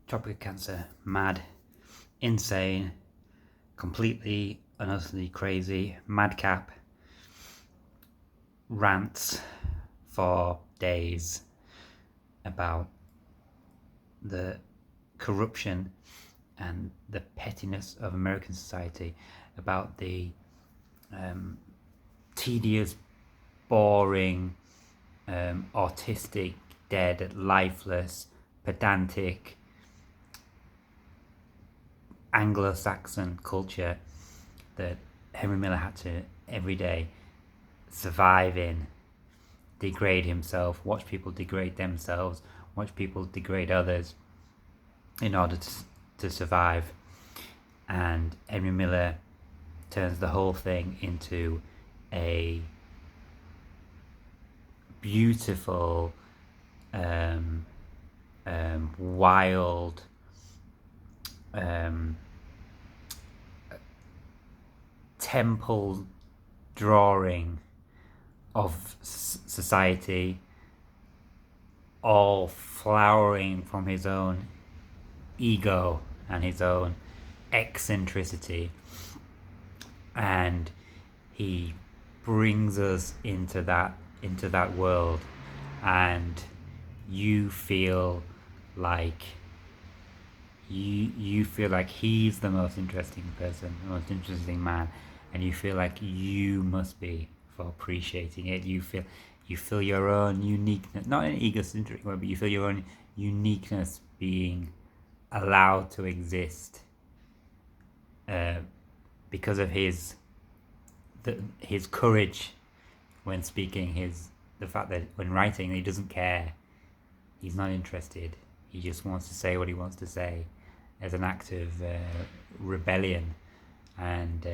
Tropic cancer, mad, insane, completely and utterly crazy, madcap, rants for days about the corruption and the pettiness of American society, about the tedious, boring, autistic, dead, lifeless, pedantic Anglo-Saxon culture that Henry Miller had to every day survive in, degrade himself, watch people degrade themselves, watch people degrade others in order to survive. And Henry Miller turns the whole thing into a beautiful, wild, temple drawing of society, all flowering from his own ego and his own eccentricity, and he brings us into that world, and you feel like he's the most interesting person, the most interesting man, and you feel like you must be for appreciating it. You feel your own uniqueness, not in an egocentric way, but you feel your own uniqueness being allowed to exist because of his courage when speaking, the fact that when writing he doesn't care, he's not interested, he just wants to say what he wants to say as an act of rebellion. And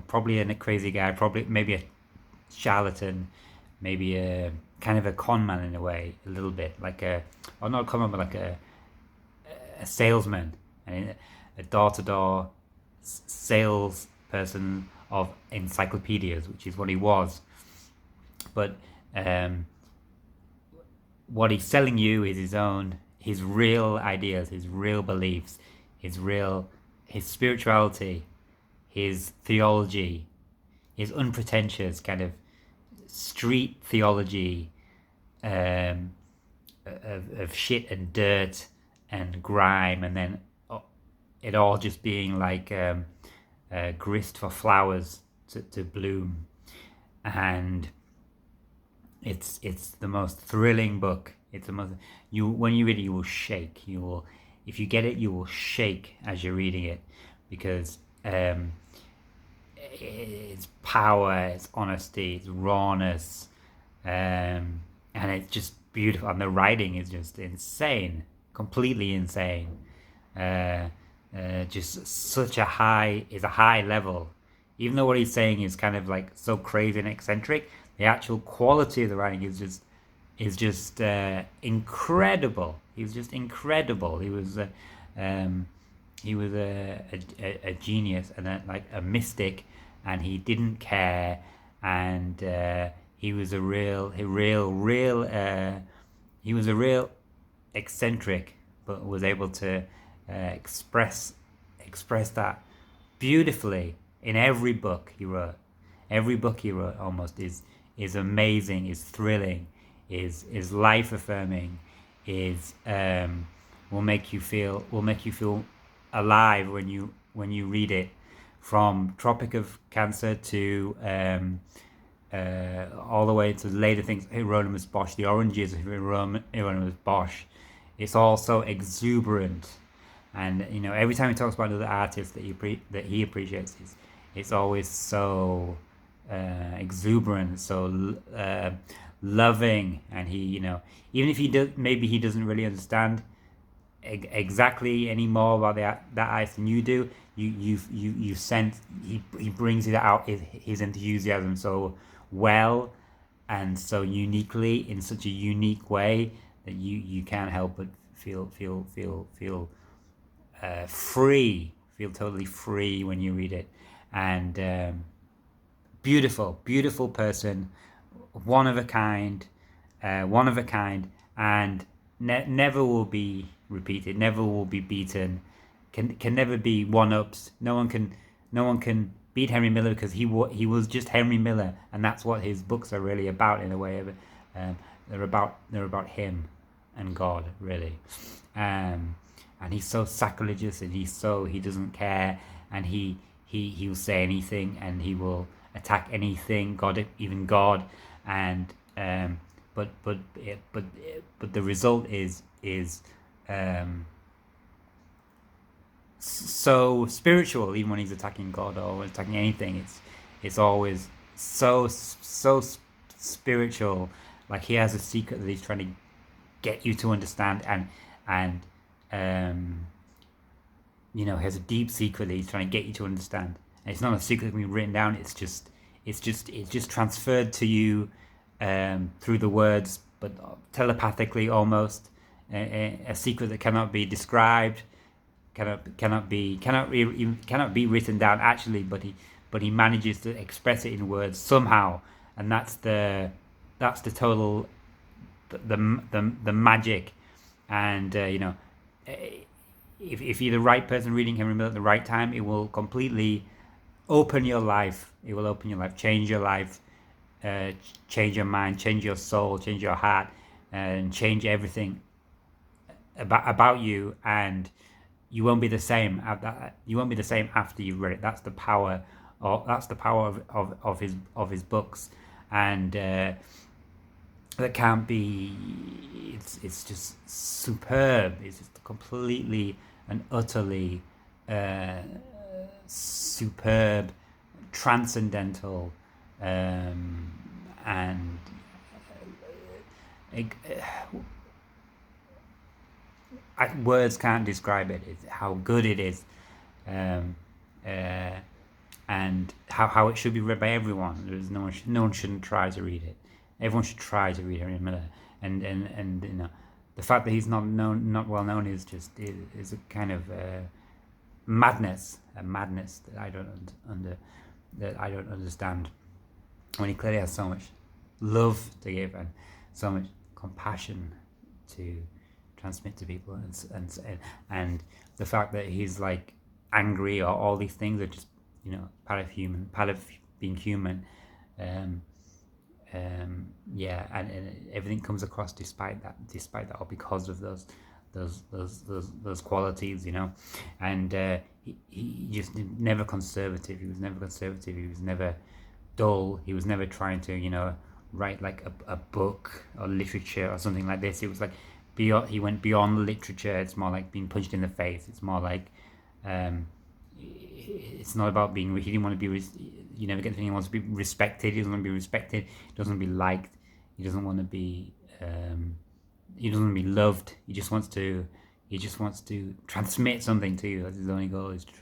probably a crazy guy, probably maybe a charlatan, maybe a kind of a con man in a way, a little bit like not a con man, but like a salesman, and a door-to-door salesperson of encyclopedias, which is what he was. But what he's selling you is his real ideas, his real beliefs, his spirituality, his theology, his unpretentious kind of street theology of shit and dirt and grime, and then it all just being like grist for flowers to bloom. And it's the most thrilling book. It's the most, when you read it, you will shake. If you get it, you will shake as you're reading it, because its power, its honesty, its rawness, and it's just beautiful. And the writing is just insane, completely insane. Just such a high level. Even though what he's saying is kind of like so crazy and eccentric, the actual quality of the writing is just incredible. He's just incredible. He was a genius and a mystic, and he didn't care, and he was a real eccentric, but was able to express that beautifully in every book he wrote. Every book he wrote almost is amazing, is thrilling, is life affirming, will make you feel alive when you read it. From Tropic of Cancer to all the way to later things, Hieronymus Bosch, the Oranges of Hieronymus Bosch. It's all so exuberant, and every time he talks about another artist that he appreciates, it's always so exuberant, so loving. And he, even if he doesn't really understand exactly any more about that artist than you do, you sense he brings it out, his enthusiasm so well and so uniquely, in such a unique way, that you can't help but feel free, feel totally free when you read it. And beautiful person, one of a kind, and never will be repeated, never will be beaten, can never be one-ups. No one can beat Henry Miller, because he was just Henry Miller, and that's what his books are really about in a way. They're about him and God, really. And he's so sacrilegious, and he doesn't care, and he'll say anything, and he will attack anything, God, even God, and but the result is so spiritual. Even when he's attacking God or attacking anything, it's always so spiritual. Like he has a secret that he's trying to get you to understand, and has a deep secret that he's trying to get you to understand. And it's not a secret that can be written down. It's just transferred to you through the words, but telepathically almost. A secret that cannot be described, cannot be written down actually, but he manages to express it in words somehow, and that's the total the magic. And if you're the right person reading Henry Miller at the right time, it will completely open your life. It will open your life, change your life, change your mind, change your soul, change your heart, and change everything about you. And you won't be the same. You won't be the same after you've read it. That's the power. That's the power of his books, and that can't be. It's just superb. It's just completely and utterly superb, transcendental, and words can't describe it. It's how good it is, and how it should be read by everyone. There's no one shouldn't try to read it. Everyone should try to read Henry Miller, and the fact that he's not well known is a kind of madness that I don't understand. When he clearly has so much love to give and so much compassion to transmit to people, and the fact that he's like angry, or all these things are just part of being human. And everything comes across despite that, or because of those qualities, and he just never conservative. He was never conservative. He was never dull. He was never trying to write like a book or literature or something like this. It was like he went beyond literature. It's more like being punched in the face. It's more like it's not about being. He didn't want to be. You never get the thing. He wants to be respected. He doesn't want to be respected. He doesn't want to be liked. He doesn't want to be. He doesn't want to be loved. He just wants to transmit something to you. That's his only goal, is to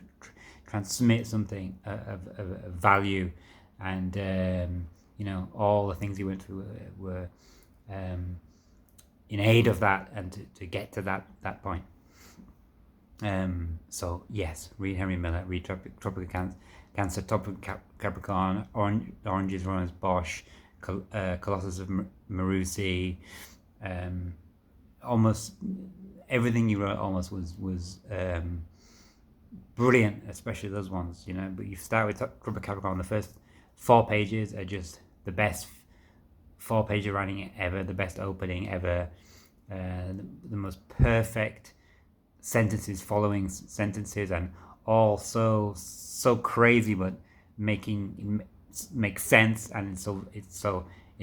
transmit something of value. And all the things he went through were in aid of that, and to get to that point. So yes, read Henry Miller, read Tropic Cancer, Tropic Capricorn, Oranges, Romans, Bosch, Colossus of Marusi. Almost everything you wrote almost was brilliant, especially those ones, But you start with Tropic Capricorn. The first 4 pages are just the best 4-page writing ever, the best opening ever, the most perfect sentences following sentences, and all so crazy, but make sense, and it's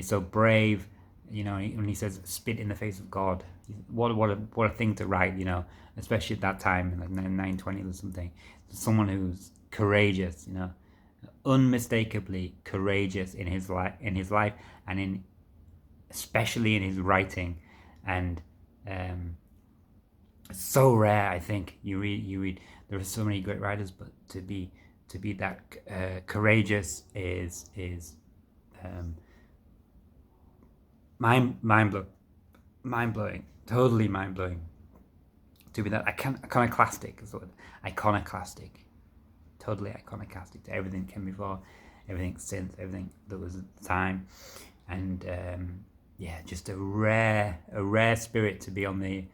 so brave. When he says "spit in the face of God," what a thing to write, especially at that time, like 920 or something. Someone who's courageous, unmistakably courageous in his life, and especially in his writing, and so rare. I think you read. There are so many great writers, but to be that courageous is mind blowing, totally mind blowing. To be that iconoclastic is what iconoclastic, totally iconoclastic to everything that came before, everything since, everything that was at the time, and just a rare spirit to be on the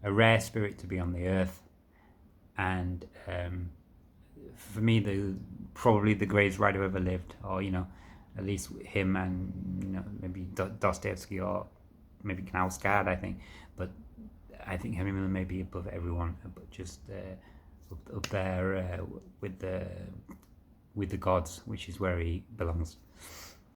a rare spirit to be on the earth, and for me, probably the greatest writer who ever lived, or at least him, and maybe Dostoevsky, or maybe Knausgaard, I think. But I think Henry Miller may be above everyone, but just up there with the gods, which is where he belongs.